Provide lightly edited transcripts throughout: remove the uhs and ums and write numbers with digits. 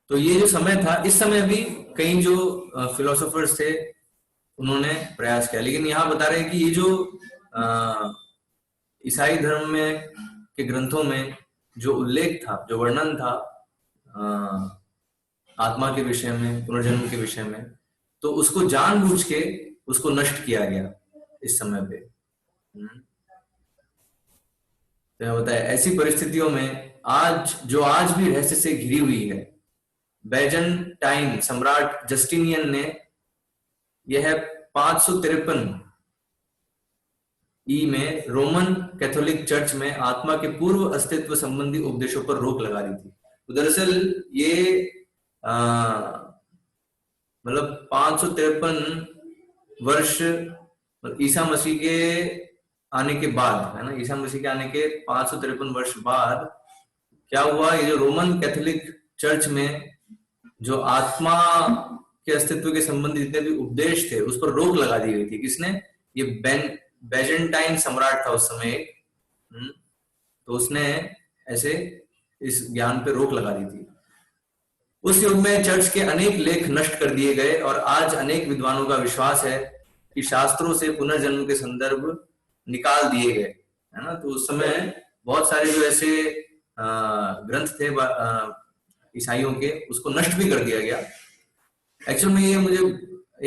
तो ये जो समय था, इस समय भी कई जो फिलोसोफर्स थे उन्होंने प्रयास किया, लेकिन यहाँ बता रहे हैं कि ये जो ईसाई धर्म में के ग्रंथों में जो उल्लेख था, जो वर्णन था आत्मा के विषय में, पुनर्जन्म के विषय में, तो उसको जानबूझ के उसको नष्ट किया गया इस समय पे। तो होता है ऐसी परिस्थितियों में आज भी रहस्य से घिरी हुई है। बैजेंटाइन सम्राट जस्टिनियन ने यह 553 ई में रोमन कैथोलिक चर्च में आत्मा के पूर्व अस्तित्व संबंधी उपदेशों पर रोक लगा दी थी। तो दरअसल ये मतलब 553 वर्ष ईसा मसीह के आने के बाद, है ना, ईसा मसीह के आने के 553 वर्ष बाद क्या हुआ, ये जो रोमन कैथोलिक चर्च में जो आत्मा के अस्तित्व के संबंधी जितने भी उपदेश थे उस पर रोक लगा दी गई थी। किसने? ये बैजेंटाइन सम्राट था उस समय एक, तो उसने ऐसे इस ज्ञान पे रोक लगा दी थी। उस युग में चर्च के अनेक लेख नष्ट कर दिए गए और आज अनेक विद्वानों का विश्वास है कि शास्त्रों से पुनर्जन्म के संदर्भ निकाल दिए गए, है ना। तो उस समय बहुत सारे जो ऐसे ग्रंथ थे ईसाइयों के, उसको नष्ट भी कर दिया गया। एक्चुअल में ये मुझे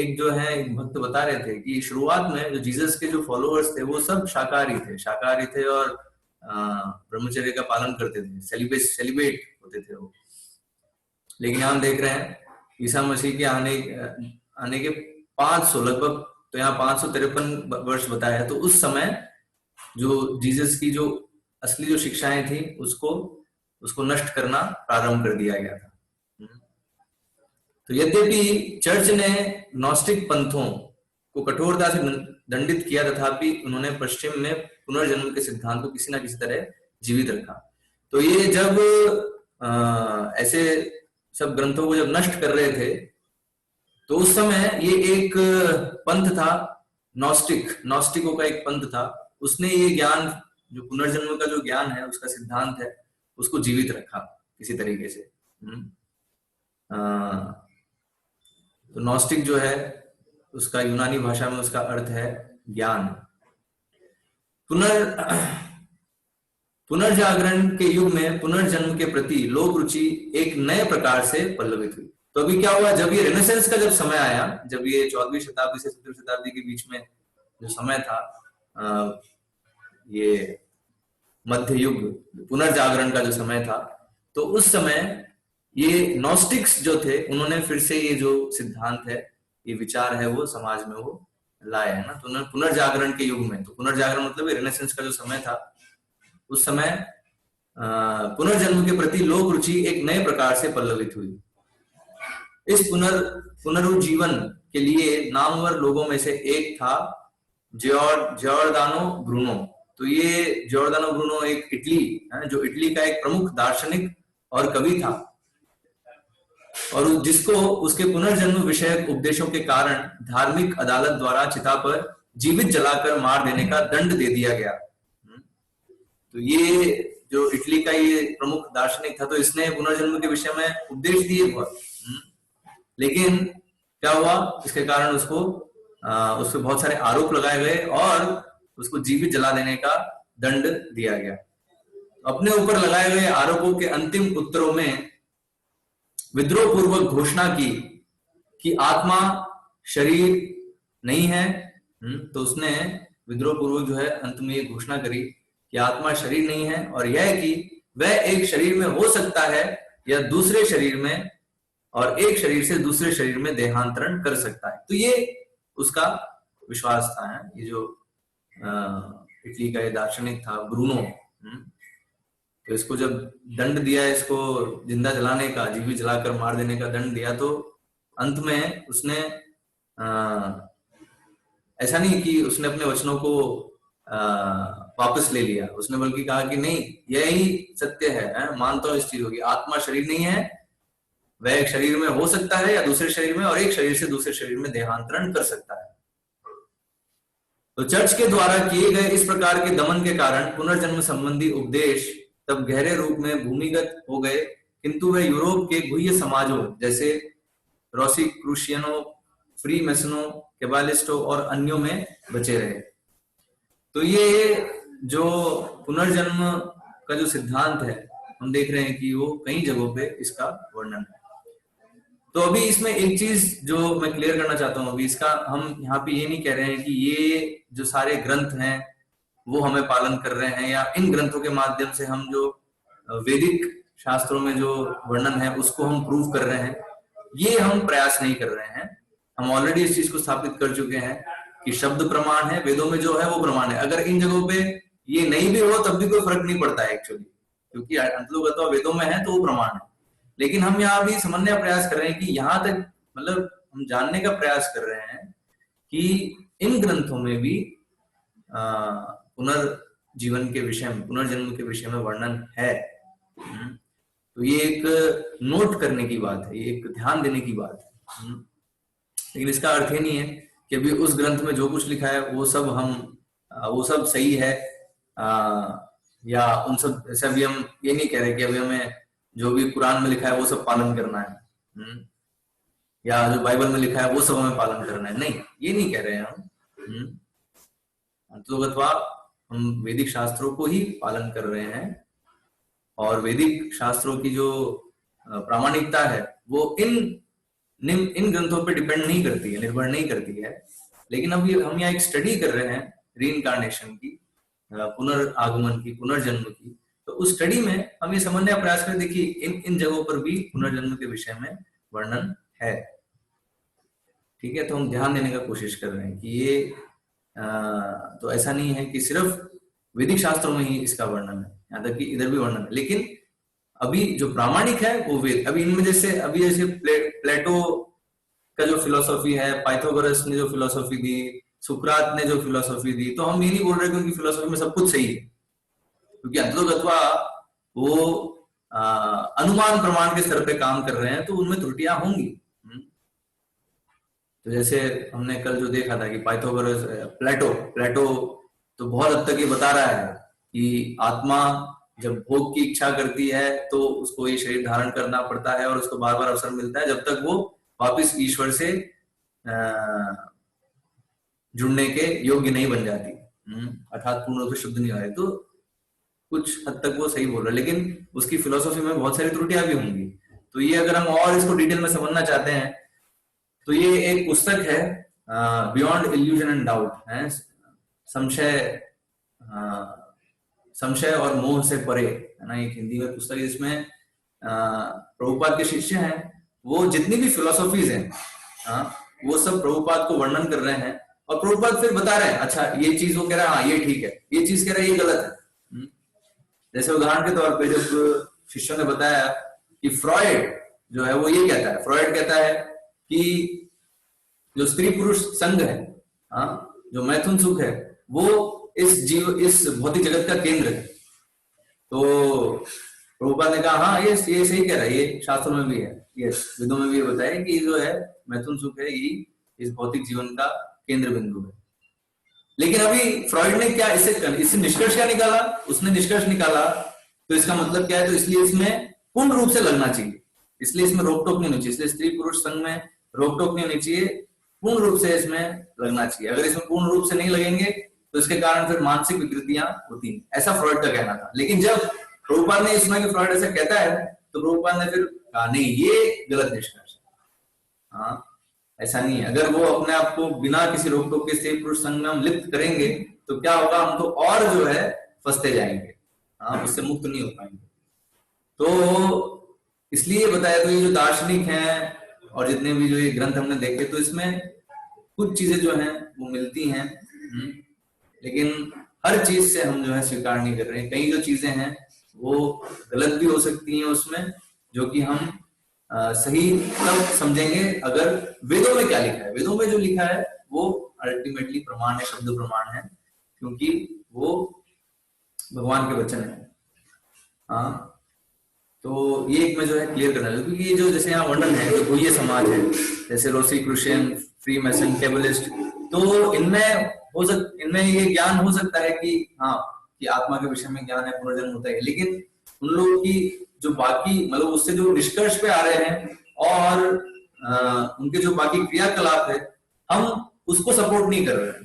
एक जो है एक भक्त बता रहे थे कि शुरुआत में जो जीसस के जो फॉलोअर्स थे वो सब शाकाहारी थे और ब्रह्मचर्य का पालन करते थे, सेलिब्रेट होते थे वो। लेकिन हम देख रहे हैं ईसा मसीह के आने के 500 लगभग, तो यहाँ 553 वर्ष बताया है, तो उस समय जो जीसस की जो असली जो शिक्षाएं थी उसको नष्ट करना प्रारंभ कर दिया गया था। तो यद्यपि चर्च ने नॉस्टिक पंथों को कठोरता से दंडित किया, तथापि उन्होंने पश्चिम में पुनर्जन्म के सिद्धांत को किसी ना किसी तरह जीवित रखा। तो ये जब ऐसे सब ग्रंथों को जब नष्ट कर रहे थे तो उस समय ये एक पंथ था, नॉस्टिकों का एक पंथ था, उसने ये ज्ञान जो पुनर्जन्म का जो ज्ञान है, उसका सिद्धांत है, उसको जीवित रखा किसी तरीके से। तो नॉस्टिक जो है उसका यूनानी भाषा में उसका अर्थ है ज्ञान। पुनर्जागरण के युग में पुनर्जन्म के प्रति लोक रुचि एक नए प्रकार से पल्लवित हुई। तो अभी क्या हुआ, जब ये रेनेसेंस का जब समय आया, जब ये 14वीं शताब्दी से 17वीं शताब्दी के बीच में जो समय था, ये मध्य युग पुनर्जागरण का जो समय था, तो उस समय ये नॉस्टिक्स जो थे उन्होंने फिर से ये जो सिद्धांत है, ये विचार है, वो समाज में वो लाया है ना। तो उन्होंने पुनर्जागरण के युग में, तो पुनर्जागरण मतलब रेनेसेंस का जो समय था, उस समय पुनर्जन्म के प्रति लोक रुचि एक नए प्रकार से पल्लवित हुई। इस पुनरुज्जीवन के लिए नामवर लोगों में से एक था जियोर्दानो ब्रूनो। तो ये जियोर्दानो ब्रूनो एक इटली है, जो इटली का एक प्रमुख दार्शनिक और कवि था, और जिसको उसके पुनर्जन्म विषयक उपदेशों के कारण धार्मिक अदालत द्वारा चिता पर जीवित जलाकर मार देने का दंड दे दिया गया। तो ये जो इटली का ये प्रमुख दार्शनिक था, तो इसने पुनर्जन्म के विषय में उपदेश दिए बहुत, लेकिन क्या हुआ, इसके कारण उस पर बहुत सारे आरोप लगाए गए और उसको जीवित जला देने का दंड दिया गया। अपने ऊपर लगाए गए आरोपों के अंतिम उत्तरों में विद्रोह पूर्वक घोषणा की कि आत्मा शरीर नहीं है। तो उसने विद्रोह पूर्वक जो है अंत में ये घोषणा करी कि आत्मा शरीर नहीं है, और यह कि वह एक शरीर में हो सकता है या दूसरे शरीर में, और एक शरीर से दूसरे शरीर में देहांतरण कर सकता है। तो ये उसका विश्वास था। ये जो इटली का ये दार्शनिक था ब्रूनो, तो इसको जब दंड दिया, इसको जिंदा जलाने का, जीवित जलाकर मार देने का दंड दिया, तो अंत में उसने ऐसा नहीं कि उसने अपने वचनों को वापस ले लिया, उसने बल्कि कहा कि नहीं, यही सत्य है, मानता हूं इस चीज होगी, आत्मा शरीर नहीं है, वह एक शरीर में हो सकता है या दूसरे शरीर में, और एक शरीर से दूसरे शरीर में देहांतरण कर सकता है। तो चर्च के द्वारा किए गए इस प्रकार के दमन के कारण पुनर्जन्म संबंधी उपदेश तब गहरे रूप में भूमिगत हो गए, किंतु वे यूरोप के गुह्य समाजों जैसे रोसीक्रूशियनों, फ्री मैसनों, केबालिस्टों और अन्यों में बचे रहे। तो ये जो पुनर्जन्म का जो सिद्धांत है, हम देख रहे हैं कि वो कई जगहों पे इसका वर्णन है। तो अभी इसमें एक चीज जो मैं क्लियर करना चाहता हूं, अभी इसका हम यहाँ पे ये नहीं कह रहे हैं कि ये जो सारे ग्रंथ हैं वो हमें पालन कर रहे हैं, या इन ग्रंथों के माध्यम से हम जो वैदिक शास्त्रों में जो वर्णन है उसको हम प्रूव कर रहे हैं, ये हम प्रयास नहीं कर रहे हैं। हम ऑलरेडी इस चीज को स्थापित कर चुके हैं कि शब्द प्रमाण है, वेदों में जो है वो प्रमाण है। अगर इन जगहों पे ये नहीं भी हो तब भी कोई फर्क नहीं पड़ता है एक्चुअली, क्योंकि अंतर्गत वेदों में है तो वो प्रमाण है। लेकिन हम यहाँ भी समझने का प्रयास कर रहे हैं कि यहाँ तक मतलब हम जानने का प्रयास कर रहे हैं कि इन ग्रंथों में भी पुनर्जीवन के विषय में, पुनर्जन्म के विषय में वर्णन है। तो ये एक नोट करने की बात है, ये एक ध्यान देने की बात है। लेकिन इसका अर्थ ये नहीं है कि अभी उस ग्रंथ में जो कुछ लिखा है वो सब सही है, या उन सब ऐसे अभी हम ये नहीं कह रहे कि अभी हमें जो भी कुरान में लिखा है वो सब पालन करना है, या जो बाइबल में लिखा है वो सब हमें पालन करना है। नहीं, ये नहीं कह रहे हैं हम। अंततोगत्वा हम वैदिक शास्त्रों को ही पालन कर रहे हैं, और वैदिक शास्त्रों की जो प्रामाणिकता है वो इन ग्रंथों पे डिपेंड नहीं करती है, निर्भर नहीं करती है। लेकिन अभी हम यहाँ एक स्टडी कर रहे हैं रीइंकार्नेशन की, पुनर्आगमन की, पुनर्जन्म की। तो उस स्टडी में हम ये समझने का प्रयास करें, देखिए इन जगहों पर भी पुनर्जन्म के विषय में वर्णन है। ठीक है, तो हम ध्यान देने का कोशिश कर रहे हैं कि ये तो ऐसा नहीं है कि सिर्फ वैदिक शास्त्रों में ही इसका वर्णन है, यहाँ तक कि इधर भी वर्णन है। लेकिन अभी जो प्रामाणिक है वो वेद। अभी इनमें जैसे प्लेटो का जो फिलोसॉफी है, पाइथागोरस ने जो फिलोसॉफी दी, सुकरात ने जो फिलोसॉफी दी, तो हम ये नहीं बोल रहे क्योंकि फिलोसॉफी में सब कुछ सही है, क्योंकि अंततोगत्वा वो अनुमान प्रमाण के स्तर पे काम कर रहे हैं, तो उनमें त्रुटियां होंगी। तो जैसे हमने कल जो देखा था कि पाइथागोरस, प्लेटो तो बहुत हद तक ये बता रहा है कि आत्मा जब भोग की इच्छा करती है तो उसको ये शरीर धारण करना पड़ता है और उसको बार बार अवसर मिलता है जब तक वो वापिस ईश्वर से जुड़ने के योग्य नहीं बन जाती, अर्थात पूर्ण रूप से शुद्ध नहीं हो रही। तो कुछ हद तक वो सही बोल रहा है, लेकिन उसकी फिलोसॉफी में बहुत सारी त्रुटियां भी होंगी। तो ये अगर हम और इसको डिटेल में समझना चाहते हैं तो ये एक पुस्तक है, बियॉन्ड इल्यूजन एंड डाउट है, संशय और मोह से परे, है ना, एक हिंदी में पुस्तक है जिसमें प्रभुपाद के शिष्य हैं, वो जितनी भी फिलोसॉफीज हैं वो सब प्रभुपाद को वर्णन कर रहे हैं, और प्रभुपाद फिर बता रहे हैं अच्छा ये चीज वो कह रहा है, हाँ ये ठीक है, ये चीज कह रहा है ये गलत है। जैसे उदाहरण के तौर पे जब शिष्यों ने बताया कि फ्रॉइड जो है वो ये कहता है, फ्रॉइड कहता है कि जो स्त्री पुरुष संग है, जो मैथुन सुख है, वो इस भौतिक जगत का केंद्र है। तो प्रभुपाद ने कहा हाँ ये सही कह रहा है, ये शास्त्रों में भी है, ये वेदों में भी ये बताया कि जो है मैथुन सुख है ये इस भौतिक जीवन का केंद्र बिंदु है। लेकिन अभी फ्रॉइड ने क्या इससे निष्कर्ष क्या निकाला? उसने निष्कर्ष निकाला तो इसका मतलब क्या है, तो इसलिए इसमें पूर्ण रूप से लगना चाहिए, इसलिए इसमें रोक टोक नहीं होनी चाहिए, इसलिए स्त्री पुरुष संग में रोक टोक नहीं होनी चाहिए, पूर्ण रूप से इसमें लगना चाहिए। अगर इसमें पूर्ण रूप से नहीं लगेंगे तो इसके कारण फिर मानसिक विकृतियां होती हैं, ऐसा फ्रॉइड का कहना था। लेकिन जब प्रभुपाद ने सुना कि फ्रॉइड ऐसा कहता है तो प्रभुपाद ने फिर कहा नहीं ये गलत निष्कर्ष है, हाँ ऐसा नहीं है। अगर वो अपने आप को बिना किसी रोक टोक के स्त्री पुरुष संग में हम लिप्त करेंगे तो क्या होगा, हम तो और जो है फंसते जाएंगे, हाँ उससे मुक्त नहीं हो पाएंगे। तो इसलिए बताया, तो ये जो दार्शनिक हैं और जितने भी जो ये ग्रंथ हमने देखे तो इसमें कुछ चीजें जो हैं वो मिलती हैं, लेकिन हर चीज से हम जो है स्वीकार नहीं कर रहे हैं। कई जो चीजें हैं वो गलत भी हो सकती हैं उसमें, जो कि हम सही तब समझेंगे अगर वेदों में क्या लिखा है। वेदों में जो लिखा है वो अल्टीमेटली प्रमाण है, शब्द प्रमाण है, क्योंकि वो भगवान के वचन है। हाँ तो ये एक में जो है क्लियर करना है, क्योंकि ये जो जैसे यहाँ वर्णन है जो ये समाज है जैसे रोसीक्रूशियन, फ्री मैसन, केबलिस्ट, तो इनमें इनमें ये ज्ञान हो सकता है कि हाँ, कि आत्मा के विषय में ज्ञान है, पुनर्जन्म होता है, लेकिन उन लोगों की जो बाकी मतलब उससे जो निष्कर्ष पे आ रहे हैं और उनके जो बाकी क्रियाकलाप है, हम उसको सपोर्ट नहीं कर रहे हैं।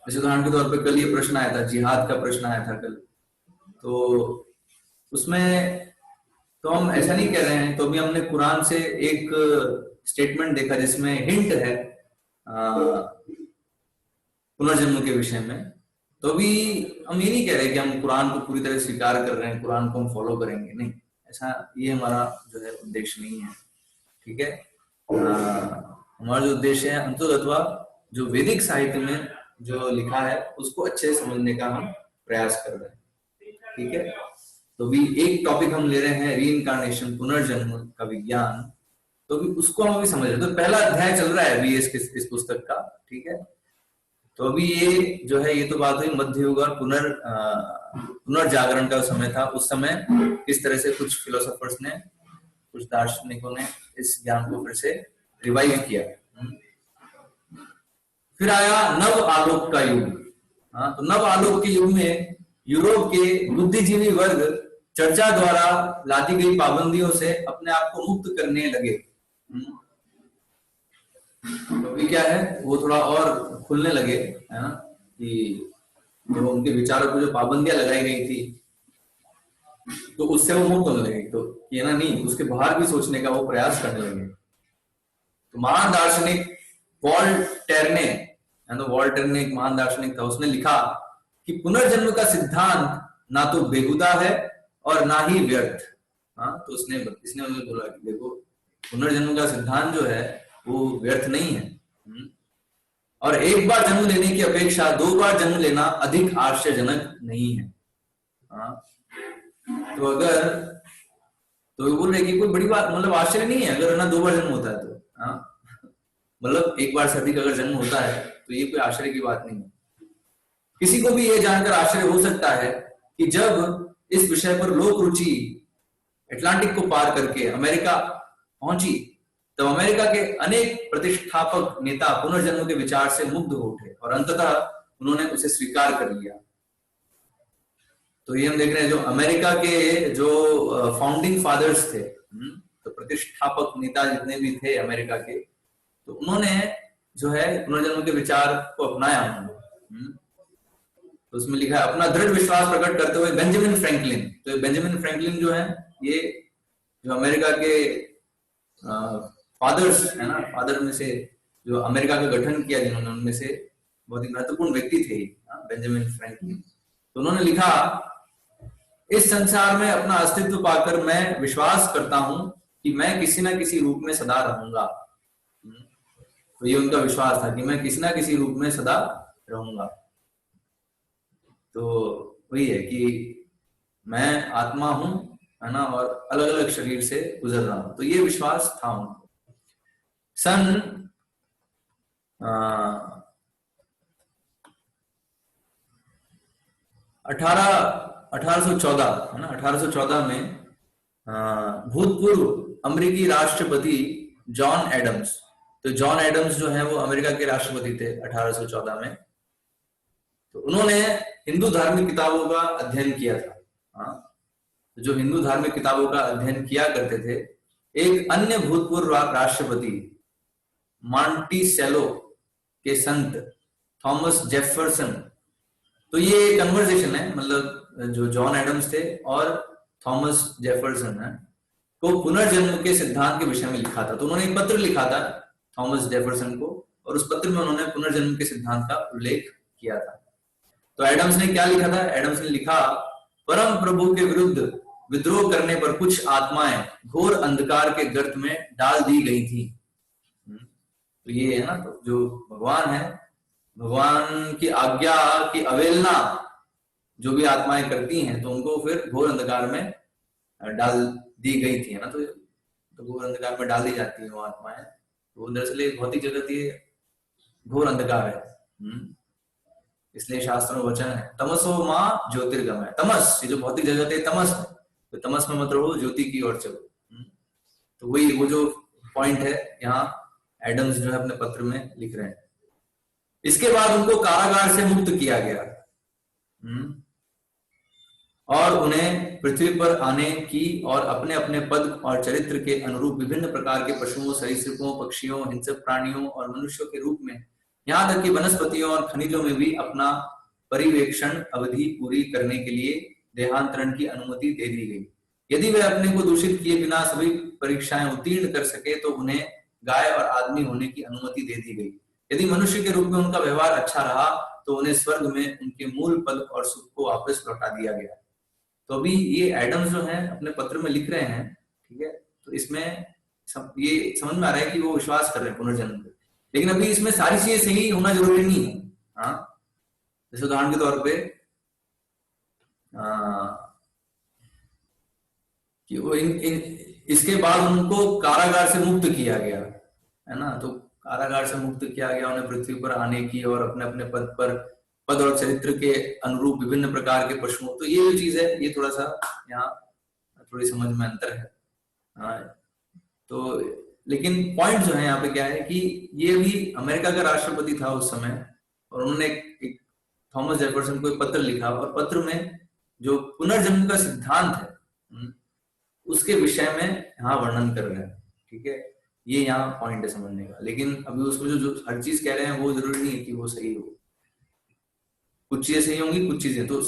जैसे उदाहरण के तौर पे कल ये प्रश्न आया था, जिहाद का प्रश्न आया था कल, तो उसमें तो हम ऐसा नहीं कह रहे हैं। तो अभी हमने कुरान से एक स्टेटमेंट देखा जिसमें हिंट है पुनर्जन्म के विषय में। तो अभी हम ये नहीं कह रहे कि हम कुरान को पूरी तरह स्वीकार कर रहे हैं, कुरान को हम फॉलो करेंगे, नहीं, ऐसा ये हमारा जो है उद्देश्य नहीं है। ठीक है, हमारा जो उद्देश्य है अंततः जो वैदिक साहित्य में जो लिखा है उसको अच्छे से समझने का हम प्रयास कर रहे हैं। ठीक है, तो भी एक टॉपिक हम ले रहे हैं रीइंकार्नेशन, पुनर्जन्म का विज्ञान, तो भी उसको हम अभी समझ रहे हैं। तो पहला अध्याय चल रहा है अभी इस पुस्तक का। ठीक है, तो अभी ये जो है, ये तो बात हुई मध्य युग और पुनर्जागरण का समय था। उस समय किस तरह से कुछ फिलोसोफर्स ने, कुछ दार्शनिकों ने इस ज्ञान को फिर से रिवाइव किया। फिर आया नव आलोक का युग। हाँ, तो नव आलोक के युग में यूरोप के बुद्धिजीवी वर्ग चर्चा द्वारा लादी गई पाबंदियों से अपने आप को मुक्त करने लगे। तो अभी क्या है, वो थोड़ा और खुलने लगे, है ना, कि जो उनके विचारों को जो पाबंदियां लगाई गई थी तो उससे वो मुक्त होने लगे। तो ये ना नहीं, उसके बाहर भी सोचने का वो प्रयास करने लगे। तो महान दार्शनिक वॉल्टेयर ने एक महान दार्शनिक था, उसने लिखा कि पुनर्जन्म का सिद्धांत ना तो बेहुदा है और ना ही व्यर्थ। हाँ, तो इसने मुझे बोला कि देखो, पुनर्जन्म का सिद्धांत जो है वो व्यर्थ नहीं है, और एक बार जन्म लेने की अपेक्षा 2 बार जन्म लेना अधिक आश्चर्यजनक नहीं है। हाँ, तो अगर तो वो बोल रहे कि कोई बड़ी बात, मतलब आश्चर्य नहीं है अगर ना 2 बार जन्म होता है तो। हाँ, मतलब एक बार से अधिक अगर जन्म होता है तो ये कोई आश्चर्य की बात नहीं है। किसी को भी ये जानकर आश्चर्य हो सकता है कि जब इस विषय पर लोक रुचि अटलांटिक को पार करके अमेरिका पहुंची, तब अमेरिका के अनेक प्रतिष्ठापक नेता पुनर्जन्म के विचार से मुग्ध हो उठे और अंततः उन्होंने उसे स्वीकार कर लिया। तो ये हम देख रहे हैं, जो अमेरिका के जो फाउंडिंग फादर्स थे, तो प्रतिष्ठापक नेता जितने भी थे अमेरिका के, तो उन्होंने जो है पुनर्जन्म के विचार को अपनाया उन्होंने। तो उसमें लिखा है, अपना दृढ़ विश्वास प्रकट करते हुए बेंजामिन फ्रैंकलिन। तो बेंजामिन फ्रैंकलिन जो है, ये जो अमेरिका के फादर्स है ना, फादर में से जो अमेरिका का गठन किया जिन्होंने, उनमें से बहुत ही महत्वपूर्ण व्यक्ति थे बेंजामिन फ्रैंकलिन। तो उन्होंने लिखा, इस संसार में अपना अस्तित्व पाकर मैं विश्वास करता हूं कि मैं किसी ना किसी रूप में सदा रहूंगा। तो ये उनका विश्वास था कि मैं किसी ना किसी रूप में सदा रहूंगा। तो वही है कि मैं आत्मा हूं, है ना, और अलग अलग शरीर से गुजर रहा हूं। तो ये विश्वास था उनको। सन 1814 है ना, 1814 में भूतपूर्व अमेरिकी राष्ट्रपति जॉन एडम्स, तो जॉन एडम्स जो है वो अमेरिका के राष्ट्रपति थे 1814 में। तो उन्होंने हिंदू धार्मिक किताबों का अध्ययन किया था। तो जो हिंदू धार्मिक किताबों का अध्ययन किया करते थे, एक अन्य भूतपूर्व राष्ट्रपति मॉन्टिसेलो के संत थॉमस जेफरसन, तो ये कन्वर्सेशन है, मतलब जो जॉन एडम्स थे और थॉमस जेफरसन है, को पुनर्जन्म के सिद्धांत के विषय में लिखा था। तो उन्होंने एक पत्र लिखा था थॉमस जेफरसन को, और उस पत्र में उन्होंने पुनर्जन्म के सिद्धांत का उल्लेख किया था। तो एडम्स ने क्या लिखा था? एडम्स ने लिखा, परम प्रभु के विरुद्ध विद्रोह करने पर कुछ आत्माएं घोर अंधकार के गर्त में डाल दी गई थी। तो ये है ना, तो जो भगवान है, भगवान की आज्ञा की अवहेलना जो भी आत्माएं करती हैं, तो उनको फिर घोर अंधकार में डाल दी गई थी, है ना। तो घोर अंधकार में डाल दी जाती है वो आत्माएं। तो दरअसल भौतिक जगत ये घोर अंधकार है, इसलिए शास्त्र में वचन है, तमसो माँ ज्योतिर्गमय। तमस, ये जो भौतिक जगत है तमस है, तो तमस में मत रहो, ज्योति की ओर चलो। तो वही वो जो पॉइंट है यहाँ एडम्स जो है अपने पत्र में लिख रहे हैं। इसके बाद उनको कारागार से मुक्त किया गया और उन्हें पृथ्वी पर आने की और अपने अपने पद और चरित्र के अनुरूप विभिन्न प्रकार के पशुओं, सरीसृपों, पक्षियों, हिंसक प्राणियों और मनुष्यों के रूप में, यहाँ तक कि वनस्पतियों और खनिजों में भी अपना परिवेक्षण अवधि पूरी करने के लिए देहांतरण की अनुमति दे दी गई। यदि वे अपने को दूषित किए बिना सभी परीक्षाएं उत्तीर्ण कर सके तो उन्हें गाय और आदमी होने की अनुमति दे दी गई। यदि मनुष्य के रूप में उनका व्यवहार अच्छा रहा तो उन्हें स्वर्ग में उनके मूल पद और सुख को वापस लौटा दिया गया। तो अभी ये एडम्स जो हैं अपने पत्र में लिख रहे हैं, ठीक है, तो इसमें ये समझ में आ रहा है कि वो विश्वास कर रहे हैं पुनर्जन्म पे, लेकिन अभी इसमें सारी चीजें सही होना जरूरी नहीं है। हाँ, जैसे उदाहरण के तौर पे कि वो इसके बाद उनको कारागार से मुक्त किया गया, है ना, तो कारागार से मुक्त किया गया, उन्हें पृथ्वी पर आने की और अपने अपने पद और चरित्र के अनुरूप विभिन्न प्रकार के पशुओं, तो ये जो चीज है ये थोड़ा सा यहाँ थोड़ी समझ में अंतर है। हाँ, तो लेकिन पॉइंट जो है यहाँ पे क्या है कि ये भी अमेरिका का राष्ट्रपति था उस समय और उन्होंने एक थॉमस जेफरसन को एक पत्र लिखा और पत्र में जो पुनर्जन्म का सिद्धांत है उसके विषय में यहाँ वर्णन कर रहे हैं, ठीक है, ये यहाँ पॉइंट है समझने का। लेकिन अभी उसमें जो हर चीज कह रहे हैं वो जरूरी नहीं है कि वो सही हो, कुछ चीजें सही होंगी, कुछ चीजें, तो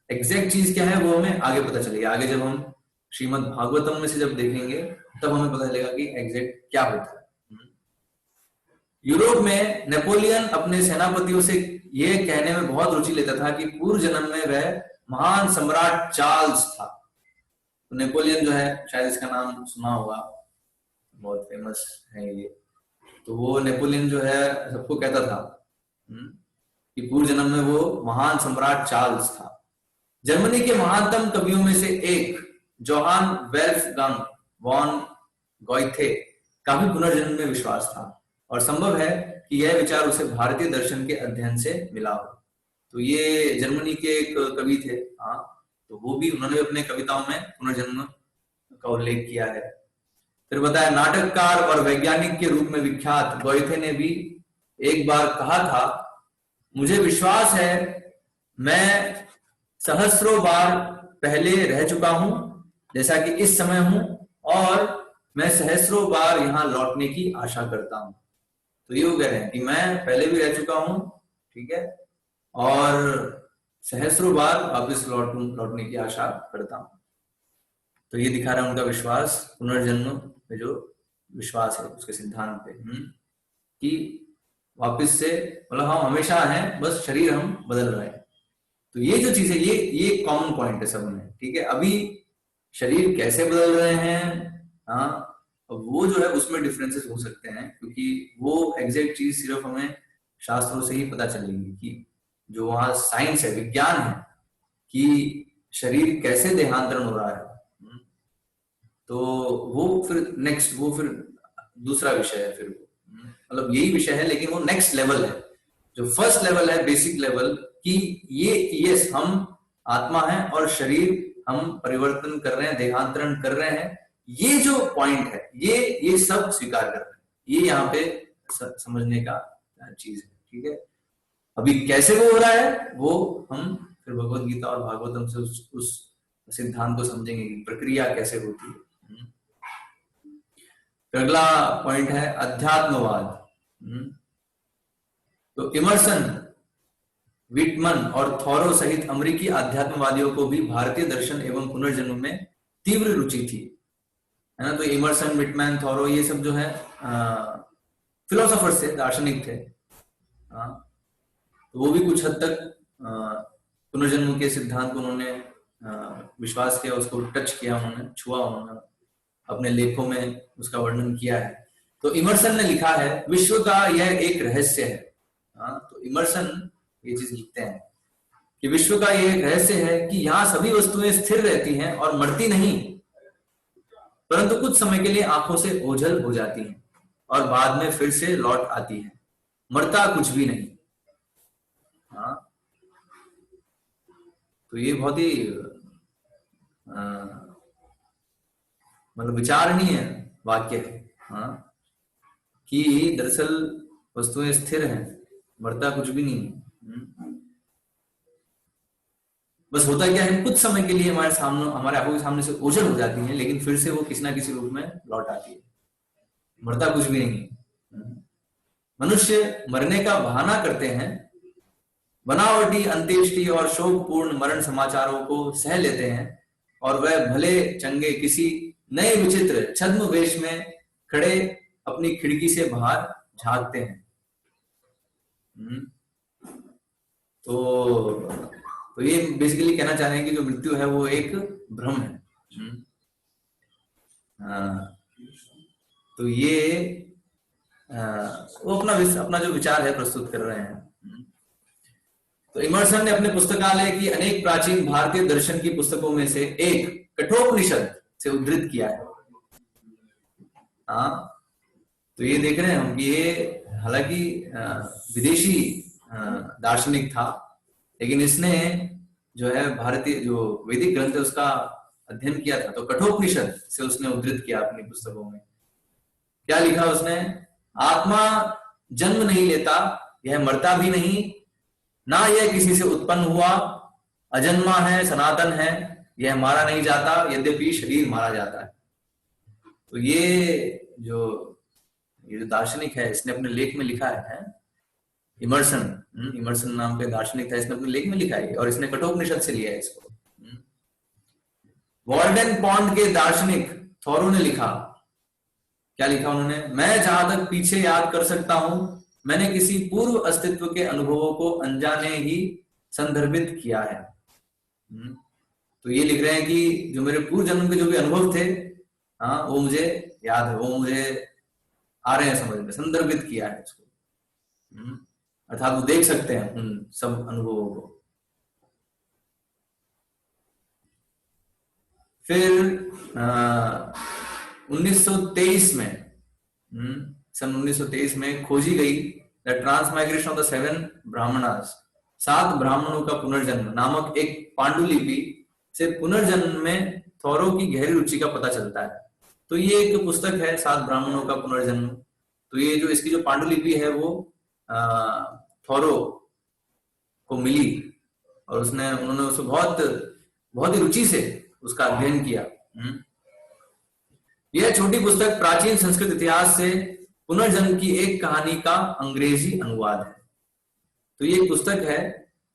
एग्जैक्ट चीज क्या है वो हमें आगे पता चलेगा। आगे जब हम श्रीमद् भागवतम में से जब देखेंगे तब हमें पता चलेगा कि एग्जैक्ट क्या होता है। यूरोप में नेपोलियन अपने सेनापतियों से यह कहने में बहुत रुचि लेता था कि पूर्व जन्म में वह महान सम्राट चार्ल्स था। तो नेपोलियन जो है, शायद इसका नाम सुना होगा, बहुत फेमस है ये, तो वो नेपोलियन जो है सबको कहता था कि पूर्व जन्म में वो महान सम्राट चार्ल्स था। जर्मनी के महानतम कवियों में से एक जोहान वोल्फगांग वॉन गोइथे का भी पुनर्जन्म में विश्वास था और संभव है कि यह विचार उसे भारतीय दर्शन के अध्ययन से मिला हो। तो ये जर्मनी के एक कवि थे, हाँ, तो वो भी उन्होंने अपने कविताओं में पुनर्जन्म का उल्लेख किया है। फिर बताया नाटककार और वैज्ञानिक के रूप में विख्यात गोइथे ने भी एक बार कहा था, मुझे विश्वास है मैं सहस्रों बार पहले रह चुका हूं जैसा कि इस समय हूं और मैं सहस्रों बार यहाँ लौटने की आशा करता हूं। तो ये वो कह रहे हैं कि मैं पहले भी रह चुका हूं, ठीक है, और सहस्रों बार वापस लौटने की आशा करता हूं। तो ये दिखा रहा है उनका विश्वास, पुनर्जन्म में जो विश्वास है उसके सिद्धांत पे, कि वापस से, मतलब हम हमेशा हैं, बस शरीर हम बदल रहे हैं। तो ये जो चीज है ये कॉमन पॉइंट है सब में, ठीक है। अभी शरीर कैसे बदल रहे हैं, हाँ, वो जो है उसमें डिफरेंसेस हो सकते हैं, क्योंकि वो एग्जैक्ट चीज सिर्फ हमें शास्त्रों से ही पता चलेगी कि जो वहां साइंस है, विज्ञान है कि शरीर कैसे देहांतरण हो रहा है, तो वो फिर दूसरा विषय है। फिर मतलब यही विषय है लेकिन वो नेक्स्ट लेवल है। जो फर्स्ट लेवल है, बेसिक लेवल, कि ये यस हम आत्मा है और शरीर हम परिवर्तन कर रहे हैं, देहांतरण कर रहे हैं, ये जो पॉइंट है ये सब स्वीकार कर रहे हैं। ये यहाँ पे समझने का चीज है, ठीक है। अभी कैसे वो हो रहा है वो हम फिर भगवत गीता और भागवतम से उस सिद्धांत को समझेंगे कि प्रक्रिया कैसे होती है। अगला पॉइंट है अध्यात्मवाद। तो इमर्सन, विटमन और थॉरो सहित अमेरिकी अध्यात्मवादियों को भी भारतीय दर्शन एवं पुनर्जन्म में तीव्र रुचि थी, है ना। तो इमर्सन, विटमैन, थॉरो, ये सब जो है फिलोसोफर्स थे, दार्शनिक थे, तो वो भी कुछ हद तक पुनर्जन्म के सिद्धांत को उन्होंने विश्वास किया, उसको टच किया, उन्होंने छुआ, उन्होंने अपने लेखों में उसका वर्णन किया है। तो इमर्सन ने लिखा है, विश्व का यह एक रहस्य है। तो इमर्सन ये चीज लिखते हैं कि विश्व का यह एक रहस्य है कि यहाँ सभी वस्तुएं स्थिर रहती हैं और मरती नहीं, परंतु कुछ समय के लिए आंखों से ओझल हो जाती हैं और बाद में फिर से लौट आती हैं, मरता कुछ भी नहीं। तो ये बहुत ही मतलब विचारणीय वाक्य है, कि दरअसल वस्तुएं स्थिर हैं मरता कुछ भी नहीं है। बस होता क्या है, कुछ समय के लिए हमारे सामने, हमारे आंखों के सामने से ओझल हो जाती है, लेकिन फिर से वो किसी ना किसी रूप में लौट आती है। मरता कुछ भी नहीं है। मनुष्य मरने का बहाना करते हैं, बनावटी अंत्येष्टि और शोकपूर्ण मरण समाचारों को सह लेते हैं, और वह भले चंगे किसी नए विचित्र छद्म वेश में खड़े अपनी खिड़की से बाहर झांकते हैं। तो ये बेसिकली कहना चाह रहे हैं कि जो मृत्यु है वो एक भ्रम है। तो ये वो अपना जो विचार है प्रस्तुत कर रहे हैं। तो इमर्सन ने अपने पुस्तकालय की अनेक प्राचीन भारतीय दर्शन की पुस्तकों में से एक कठोपनिषद से उद्धृत किया है। तो ये देख रहे हैं हम कि ये हालांकि विदेशी दार्शनिक था, लेकिन इसने जो है भारतीय जो वैदिक ग्रंथ है उसका अध्ययन किया था। तो कठोपनिषद से उसने उद्धृत किया अपनी पुस्तकों में। क्या लिखा उसने? आत्मा जन्म नहीं लेता, यह मरता भी नहीं, ना यह किसी से उत्पन्न हुआ, अजन्मा है, सनातन है, यह मारा नहीं जाता, यद्यपि शरीर मारा जाता है। तो ये जो दार्शनिक है, इसने अपने लेख में लिखा है, इमर्सन नाम के दार्शनिक था, इसने अपने लेख में लिखा है, और इसने कठोपनिषद से लिया है इसको। वॉल्डन पॉन्ड के दार्शनिक थॉरो ने लिखा, क्या लिखा उन्होंने? मैं जहां तक पीछे याद कर सकता हूं, मैंने किसी पूर्व अस्तित्व के अनुभवों को अनजाने ही संदर्भित किया है। तो ये लिख रहे हैं कि जो मेरे पूर्व जन्म के जो भी अनुभव थे, वो मुझे याद है, वो मुझे आ रहे हैं समझ में, संदर्भित किया है उसको। अर्थात वो देख सकते हैं उन सब अनुभवों को। फिर 1923 में सन 1923 में खोजी गई the transmigration of the 7 Brahmanas, 7 ब्राह्मणों का पुनर्जन्म नामक एक पांडुलिपि से पुनर्जन्म में थॉरो की गहरी रुचि का पता चलता है। तो ये एक पुस्तक है 7 ब्राह्मणों का पुनर्जन्म। तो ये जो इसकी जो पांडुलिपि है वो थॉरो को मिली, और उन्होंने उसको बहुत ही रुचि से उसका अध्ययन किया। यह छोटी पुस्तक प्राचीन संस्कृत इतिहास से पुनर्जन्म की एक कहानी का अंग्रेजी अनुवाद है। तो ये एक पुस्तक है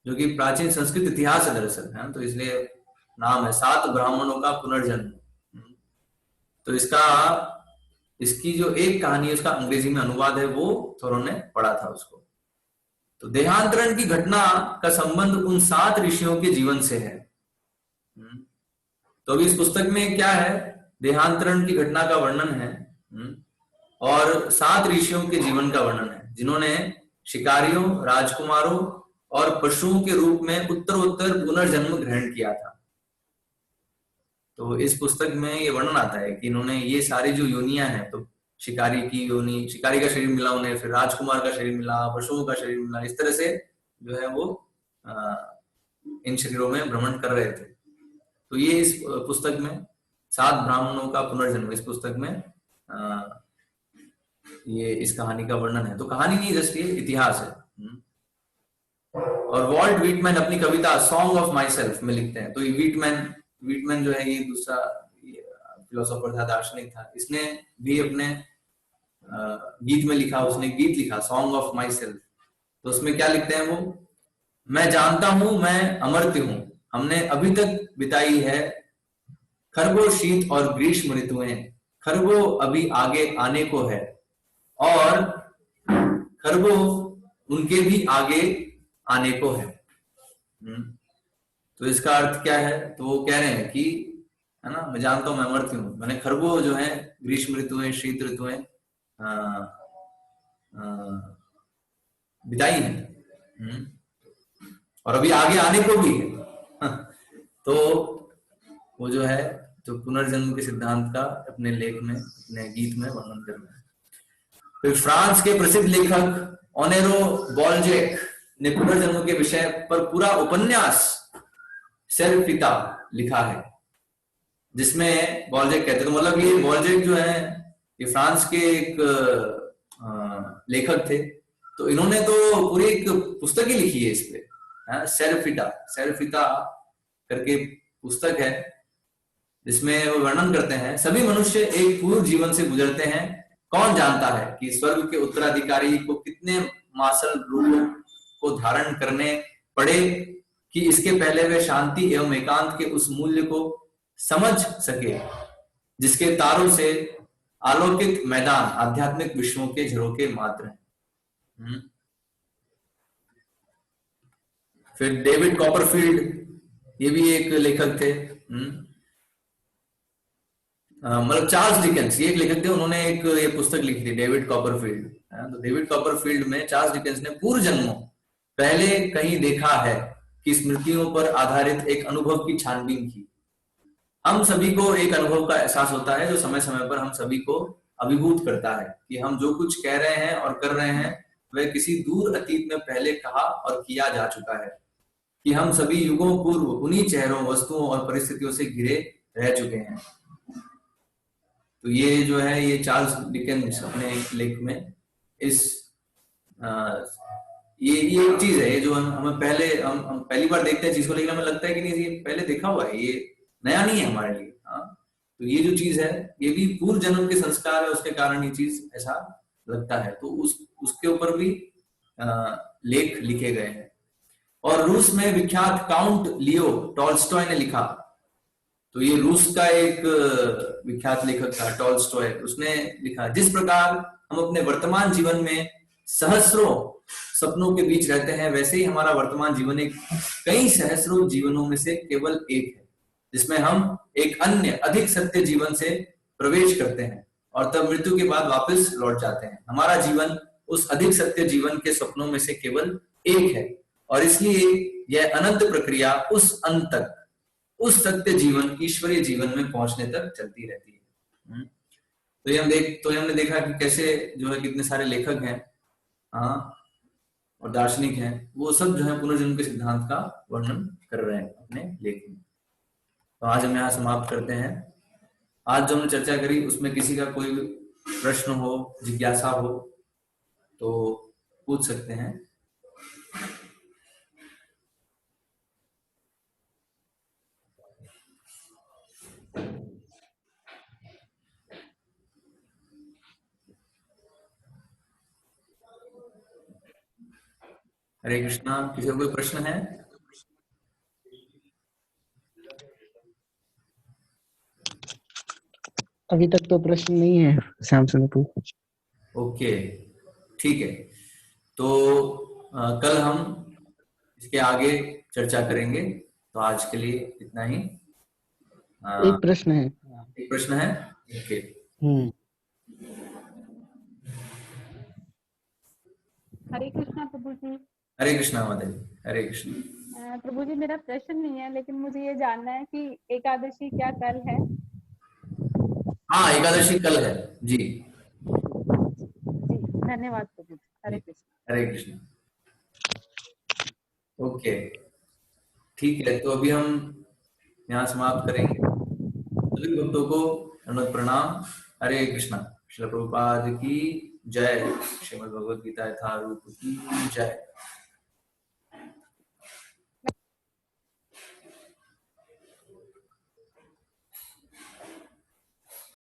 जो कि प्राचीन संस्कृत इतिहास है दरअसल, है, तो इसलिए नाम है 7 ब्राह्मणों का पुनर्जन्म। तो इसकी जो एक कहानी है उसका अंग्रेजी में अनुवाद है, वो थोरो ने पढ़ा था उसको। तो देहांतरण की घटना का संबंध उन 7 ऋषियों के जीवन से है। तो अभी इस पुस्तक में क्या है, देहांतरण की घटना का वर्णन है, और 7 ऋषियों के जीवन का वर्णन है, जिन्होंने शिकारियों, राजकुमारों और पशुओं के रूप में उत्तरोत्तर पुनर्जन्म ग्रहण किया था। तो इस पुस्तक में ये वर्णन आता है कि इन्होंने ये सारी जो योनियां हैं, तो शिकारी की योनि, शिकारी का शरीर मिला उन्हें, फिर राजकुमार का शरीर मिला, पशुओं का शरीर मिला, इस तरह से जो है वो इन शरीरों में भ्रमण कर रहे थे। तो ये इस पुस्तक में 7 ब्राह्मणों का पुनर्जन्म, इस पुस्तक में ये इस कहानी का वर्णन है। तो कहानी नहीं, जस्ट ये इतिहास है। और वॉल्ट व्हिटमैन अपनी कविता सॉन्ग ऑफ माई सेल्फ में लिखते हैं। तो ये व्हिटमैन जो है ये दूसरा फिलोसोफर था, दार्शनिक था, इसने भी अपने गीत में लिखा, उसने गीत लिखा सॉन्ग ऑफ माई सेल्फ। तो उसमें क्या लिखते हैं वो? मैं जानता हूं मैं अमर्त्य हूं, हमने अभी तक बिताई है खरबों शीत और ग्रीष्म ऋतुएं, खरबों अभी आगे आने को है, और खरबों उनके भी आगे आने को है। तो इसका अर्थ क्या है? तो वो कह रहे हैं कि, है ना, मैं जानता हूं मैं अमर्त्य हूं, मैंने खरबों जो है ग्रीष्म ऋतुएं, शीत ऋतुएं बिताई है, और अभी आगे आने को भी है। तो वो जो है जो पुनर्जन्म के सिद्धांत का अपने लेख में, अपने गीत में वर्णन कर रहे हैं। फिर फ्रांस के प्रसिद्ध लेखक ऑनेरो बॉलजेक ने पुनर्जन्म के विषय पर पूरा उपन्यास सेल्फ पिता लिखा है, जिसमें बॉलजेक कहते हैं, तो मतलब ये बॉलजेक जो है ये फ्रांस के एक लेखक थे, तो इन्होंने तो पूरी एक पुस्तक ही लिखी है इस पे, सेरफिता करके पुस्तक है, जिसमें वो वर्णन करते हैं सभी मनुष्य एक पूर्ण जीवन से गुजरते हैं, कौन जानता है कि स्वर्ग के उत्तराधिकारी को कितने मासल रूपों को धारण करने पड़े कि इसके पहले वे शांति एवं एकांत के उस मूल्य को समझ सके जिसके तारों से आलोकित मैदान आध्यात्मिक विश्वों के झरोके मात्र हैं। फिर डेविड कॉपरफील्ड, ये भी एक लेखक थे, मतलब चार्ल्स डिकेंस ये एक लेखक थे, उन्होंने एक ये पुस्तक लिखी थी डेविड कॉपरफील्ड। तो डेविड कॉपरफील्ड में चार्ल्स डिकेंस ने पूर्व जन्मों पहले कहीं देखा है कि स्मृतियों पर आधारित एक अनुभव की छानबीन की। हम सभी को एक अनुभव का एहसास होता है जो समय समय पर हम सभी को अभिभूत करता है कि हम जो कुछ कह रहे हैं और कर रहे हैं वह किसी दूर अतीत में पहले कहा और किया जा चुका है, कि हम सभी युगों पूर्व उन्हीं चेहरों, वस्तुओं और परिस्थितियों से घिरे रह चुके हैं। तो ये जो है ये चार्ल्स डिकेंस अपने एक लेख में इस ये एक चीज है जो हम पहली बार देखते हैं चीज को, लेकिन हमें लगता है कि नहीं ये पहले देखा हुआ है, ये नया नहीं है हमारे लिए। तो ये जो चीज है ये भी पूर्व जन्म के संस्कार है, उसके कारण ये चीज ऐसा लगता है। तो उसके ऊपर भी लेख लिखे गए हैं। और रूस में विख्यात काउंट लियो टॉल्स्टॉय ने लिखा, तो ये रूस का एक विख्यात लेखक था टॉल्स्टॉय, उसने लिखा जिस प्रकार हम अपने वर्तमान जीवन में सहस्रों सपनों के बीच रहते हैं, वैसे ही हमारा वर्तमान जीवन एक कई सहस्रों जीवनों में से केवल एक है, जिसमें हम एक अन्य अधिक सत्य जीवन से प्रवेश करते हैं और तब मृत्यु के बाद वापस लौट जाते हैं। हमारा जीवन उस अधिक सत्य जीवन के सपनों में से केवल एक है और इसलिए यह अनंत प्रक्रिया उस अंत तक, उस सत्य जीवन, ईश्वरीय जीवन में पहुंचने तक चलती रहती है। तो हमने देखा कि कैसे जो है कितने सारे लेखक हैं और दार्शनिक हैं, वो सब जो है पुनर्जन्म के सिद्धांत का वर्णन कर रहे हैं अपने लेख में। तो आज हम यहाँ समाप्त करते हैं। आज जो हमने चर्चा करी उसमें किसी का कोई प्रश्न हो, जिज्ञासा हो तो पूछ सकते हैं। हरे कृष्णा, किसी का कोई प्रश्न है? अभी तक तो प्रश्न नहीं है श्याम सुंदर। ओके, ठीक है। तो कल हम इसके आगे चर्चा करेंगे। तो आज के लिए इतना ही। एक प्रश्न है। एक प्रश्न है? ओके। हरे कृष्णा प्रभु जी। हरे कृष्णा माता जी। हरे कृष्ण प्रभु जी, मेरा प्रश्न नहीं है, लेकिन मुझे ये जानना है कि एकादशी क्या कल है? हाँ, एकादशी कल है जी। धन्यवाद प्रभु। हरे कृष्ण। हरे कृष्ण। ओके, ठीक है। तो अभी हम यहाँ समाप्त करेंगे। सभी भक्तों को अनंत प्रणाम। हरे कृष्णा। श्रील प्रभुपाद की जय। श्रीमद् भगवद गीता यथारूप की जय।